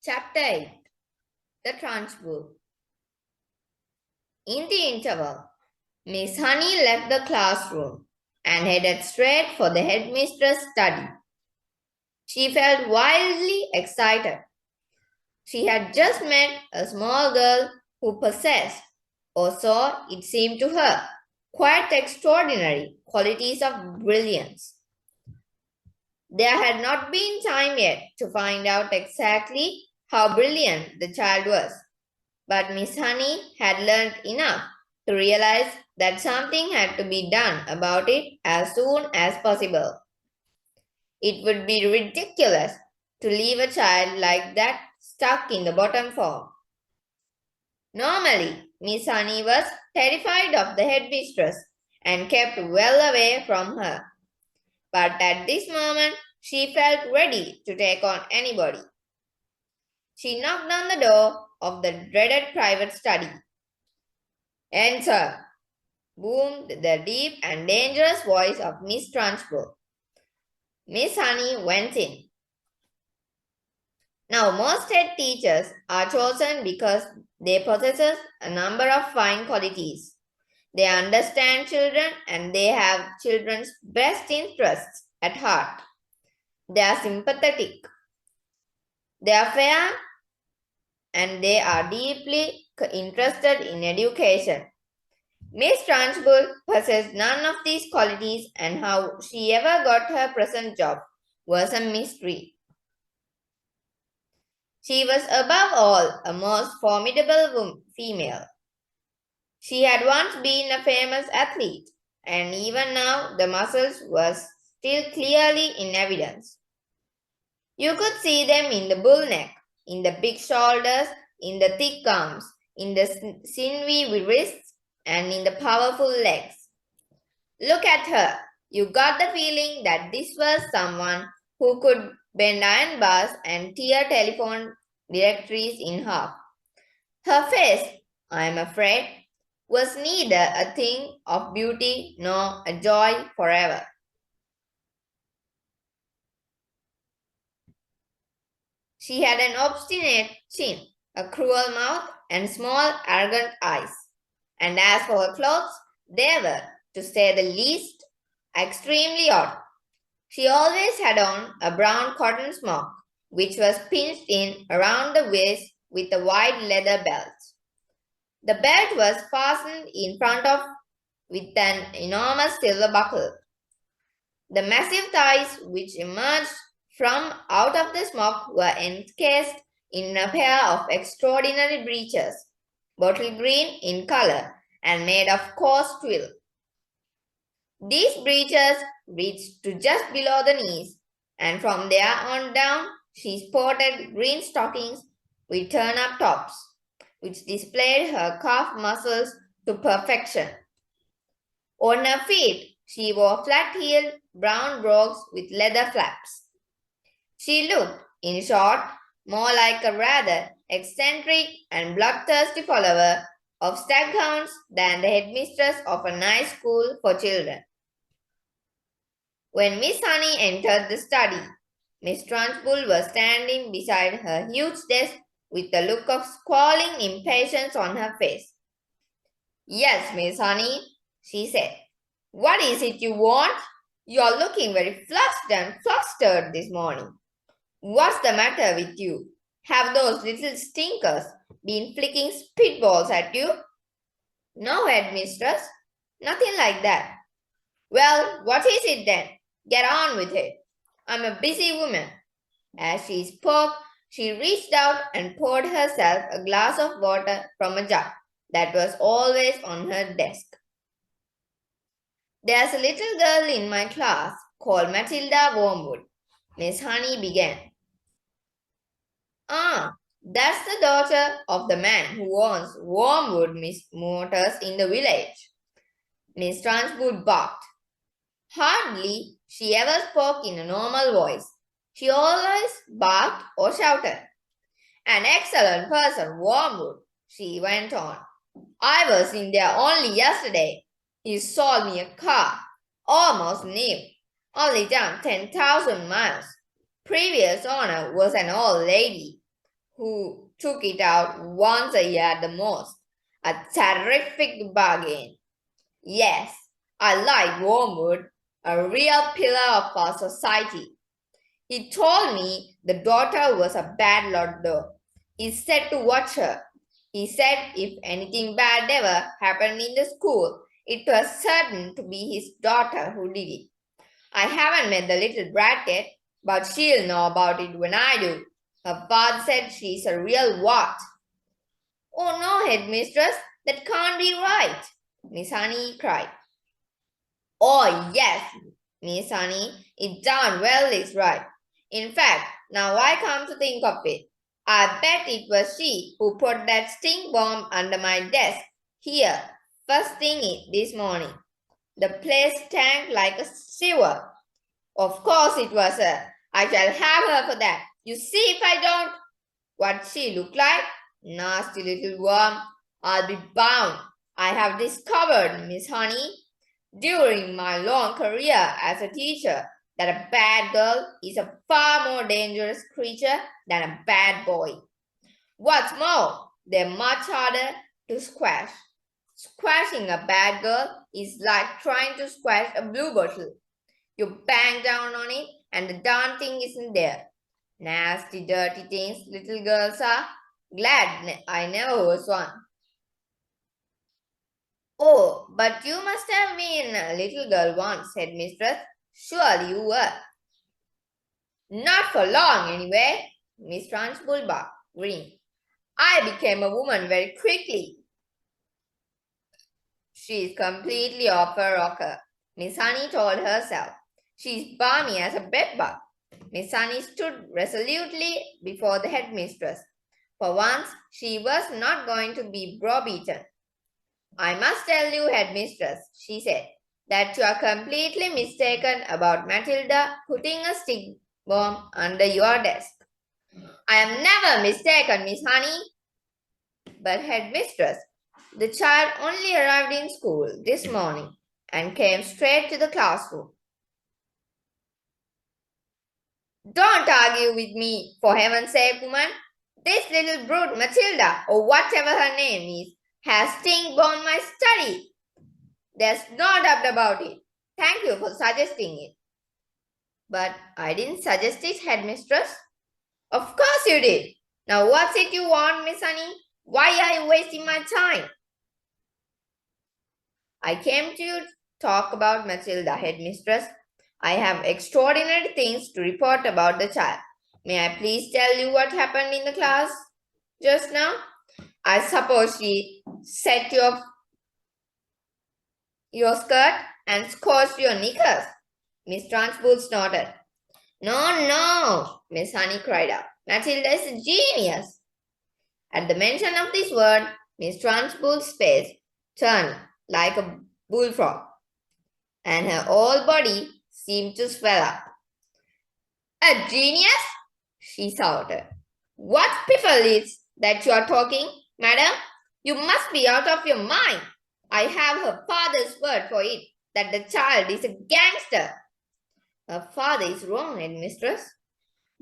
Chapter 8. The Trunchbull. In the interval, Miss Honey left the classroom and headed straight for the headmistress' study. She felt wildly excited. She had just met a small girl who possessed, or so it seemed to her, quite extraordinary qualities of brilliance. There had not been time yet to find out exactly how brilliant the child was. But Miss Honey had learned enough to realize that something had to be done about it as soon as possible. It would be ridiculous to leave a child like that stuck in the bottom form. Normally, Miss Honey was terrified of the headmistress and kept well away from her. But at this moment, she felt ready to take on anybody. She knocked on the door of the dreaded private study. "Enter," boomed the deep and dangerous voice of Miss Trunchbull. Miss Honey went in. Now, most head teachers are chosen because they possess a number of fine qualities. They understand children and they have children's best interests at heart. They are sympathetic. They are fair and they are deeply interested in education. Miss Trunchbull possessed none of these qualities, and how she ever got her present job was a mystery. She was above all a most formidable female. She had once been a famous athlete, and even now the muscles were still clearly in evidence. You could see them in the bull neck, in the big shoulders, in the thick arms, in the sinewy wrists, and in the powerful legs. Look at her. You got the feeling that this was someone who could bend iron bars and tear telephone directories in half. Her face, I am afraid, was neither a thing of beauty nor a joy forever. She had an obstinate chin, a cruel mouth, and small, arrogant eyes. And as for her clothes, they were, to say the least, extremely odd. She always had on a brown cotton smock, which was pinched in around the waist with a wide leather belt. The belt was fastened in front of with an enormous silver buckle. The massive thighs which emerged from out of the smock were encased in a pair of extraordinary breeches, bottle green in color and made of coarse twill. These breeches reached to just below the knees, and from there on down she sported green stockings with turn-up tops, which displayed her calf muscles to perfection. On her feet she wore flat-heeled brown brogues with leather flaps. She looked, in short, more like a rather eccentric and bloodthirsty follower of staghounds than the headmistress of a nice school for children. When Miss Honey entered the study, Miss Trunchbull was standing beside her huge desk with a look of squalling impatience on her face. "Yes, Miss Honey," she said. "What is it you want? You are looking very flushed and flustered this morning. What's the matter with you? Have those little stinkers been flicking spitballs at you?" "No, headmistress, nothing like that." "Well, what is it then? Get on with it. I'm a busy woman." As she spoke, she reached out and poured herself a glass of water from a jug that was always on her desk. "There's a little girl in my class called Matilda Wormwood," Miss Honey began. "Ah, that's the daughter of the man who owns Wormwood Motors in the village," Miss Trunchbull barked. Hardly she ever spoke in a normal voice. She always barked or shouted. "An excellent person, Wormwood," she went on. "I was in there only yesterday. He sold me a car, almost new, only done 10,000 miles. Previous owner was an old lady who took it out once a year at the most. A terrific bargain. Yes, I like Wormwood, a real pillar of our society. He told me the daughter was a bad lot though. He said to watch her. He said if anything bad ever happened in the school, it was certain to be his daughter who did it. I haven't met the little brat yet, but she'll know about it when I do. Her father said she's a real what? Oh no, headmistress, that can't be right, Miss Honey cried. Oh yes, Miss Honey, it darn well is right. In fact, now I come to think of it, I bet it was she who put that stink bomb under my desk here, first thing this morning. The place stank like a sewer. Of course it was her. I shall have her for that. You see if I don't. What she looked like? Nasty little worm. I'll be bound. I have discovered, Miss Honey, during my long career as a teacher, that a bad girl is a far more dangerous creature than a bad boy. What's more, they're much harder to squash. Squashing a bad girl is like trying to squash a blue bottle. You bang down on it and the darn thing isn't there. Nasty, dirty things little girls are. Glad I never was one. Oh, but you must have been a little girl once, said Mistress. Surely you were. Not for long, anyway, Miss Trunchbull grinned. I became a woman very quickly. She's completely off her rocker, Miss Honey told herself. She's balmy as a bedbug. Miss Honey stood resolutely before the headmistress. For once, she was not going to be browbeaten. I must tell you, headmistress, she said, that you are completely mistaken about Matilda putting a stick bomb under your desk. I am never mistaken, Miss Honey. But headmistress, the child only arrived in school this morning and came straight to the classroom. Don't argue with me, for heaven's sake, woman. This little brute Matilda, or whatever her name is, has stink bombed my study. There's no doubt about it. Thank you for suggesting it. But I didn't suggest it, headmistress. Of course you did. Now what's it you want, Miss Honey? Why are you wasting my time? I came to talk about Matilda, headmistress. I have extraordinary things to report about the child. May I please tell you what happened in the class just now? I suppose she set your skirt and scorched your knickers. Miss Trunchbull snorted. No, Miss Honey cried out. Matilda is a genius. At the mention of this word, Miss Trunchbull's face turned like a bullfrog, and her whole body seemed to swell up. A genius? She shouted. What piffle is that you are talking, madam? You must be out of your mind. I have her father's word for it, that the child is a gangster. Her father is wrong, headmistress.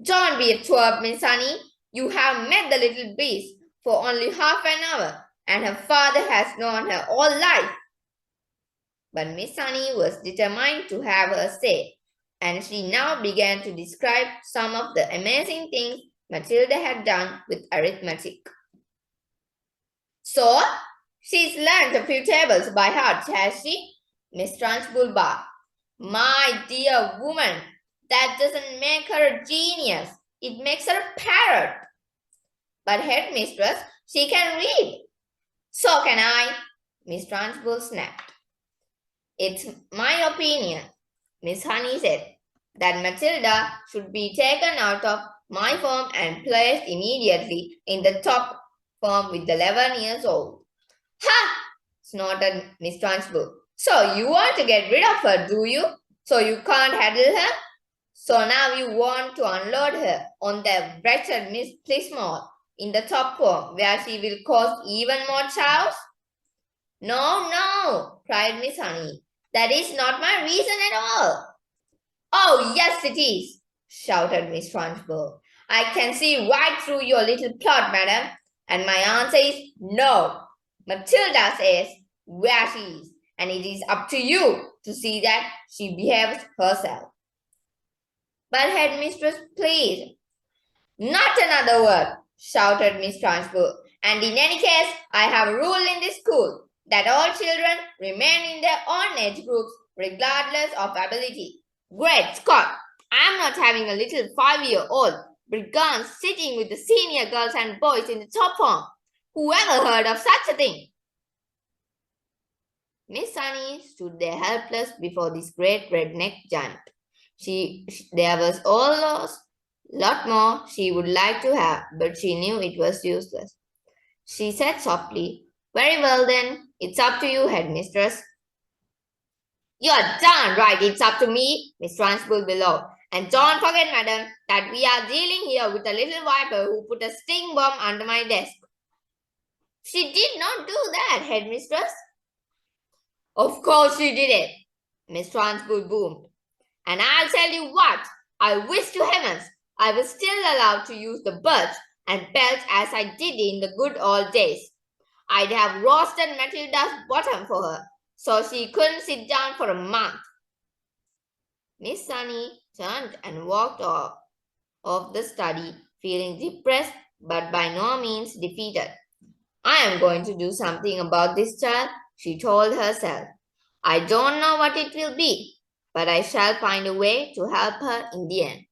Don't be a twerp, Miss Honey. You have met the little beast for only half an hour, and her father has known her all life. But Miss Honey was determined to have her say, and she now began to describe some of the amazing things Matilda had done with arithmetic. So, she's learned a few tables by heart, has she? Miss Trunchbull barked. My dear woman, that doesn't make her a genius. It makes her a parrot. But headmistress, she can read. So can I, Miss Trunchbull snapped. It's my opinion, Miss Honey said, that Matilda should be taken out of my firm and placed immediately in the top firm with the 11 years old. Ha! Snorted Miss Trunchbull. So you want to get rid of her, do you? So you can't handle her? So now you want to unload her on the wretched Miss Plismore in the top form, where she will cause even more chaos? No, cried Miss Honey. That is not my reason at all. Oh, yes, it is, shouted Miss Trunchbull. I can see right through your little plot, madam. And my answer is no. Matilda says where she is, and it is up to you to see that she behaves herself. But headmistress, please. Not another word, shouted Miss Transport. And in any case, I have a rule in this school that all children remain in their own age groups regardless of ability. Great Scott! I'm not having a little 5-year-old brigand sitting with the senior girls and boys in the top form. Whoever heard of such a thing? Miss Sunny stood there helpless before this great redneck giant. There was almost lot more she would like to have, but she knew it was useless. She said softly, "Very well then, it's up to you, headmistress." "You're darn right, it's up to me," Miss Trunchbull bellowed. "And don't forget, madam, that we are dealing here with a little viper who put a sting bomb under my desk." "She did not do that, headmistress." "Of course she did it," Miss Trunchbull boomed. "And I'll tell you what, I wish to heavens I was still allowed to use the birch and belt as I did in the good old days. I'd have roasted Matilda's bottom for her, so she couldn't sit down for a month." Miss Sunny turned and walked off of the study, feeling depressed but by no means defeated. "I am going to do something about this child," she told herself. "I don't know what it will be, but I shall find a way to help her in the end."